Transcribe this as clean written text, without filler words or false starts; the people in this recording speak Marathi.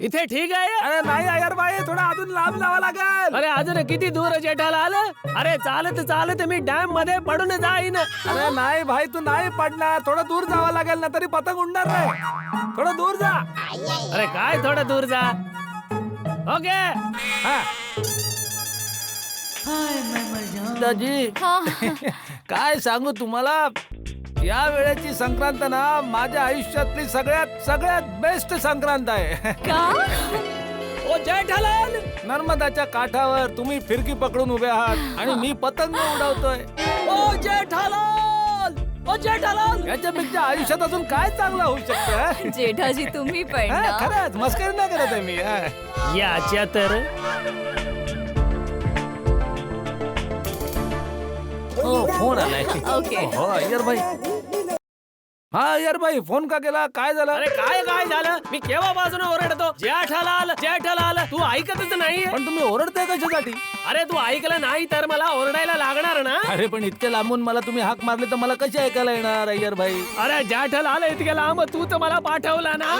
इथे ठीक आहे. अरे नाही अय्यर भाई, थोडा अजून लांब जावं लागेल. अरे अजून किती दूर जेठालाल? अरे चालत चालत मी डॅम मध्ये पडून जाईन. अरे नाही भाई, तू नाही पडणार. थोडं दूर जावं लागेल ना, तरी पतंग उडणार नाही. थोडं दूर जा. अरे काय थोडं दूर जा. ओके. हा. दाजी काय सांगू तुम्हाला, या वेळेची संक्रांत ना माझ्या आयुष्यातली सगळ्यात बेस्ट संक्रांत आहे. ओ जेठालाल, नर्मदाच्या काठावर तुम्ही फिरकी पकडून उभे आहात आणि मी पतंग उडवतोय. ओ जेठालाल, ओ जेठालाल. याच्यापेक्षा आयुष्यात अजून काय चांगलं होऊ शकतं? जेठाजी तुम्ही पण हा, ना? खरंच मस्करी नाही करत आहे मी. हा. याच्या तर हो, फोन आलाय. ओके. हो अय्यर भाई. हा अय्यर भाई, फोन का केला? काय झालं? अरे काय झालं? मी केव्हापासून ओरडतो जेठालाल जेठालाल, तू ऐकतच नाहीये. पण तुम्ही ओरडताय कशासाठी? अरे तू ऐकलं नाही तर मला ओरडायला लागणार ना. अरे पण इतक्या लांबून मला तुम्ही हाक मारले तर मला कशी ऐकायला येणार अय्यर भाई? अरे जेठालाल, इतके लांब तूच मला पाठवला ना.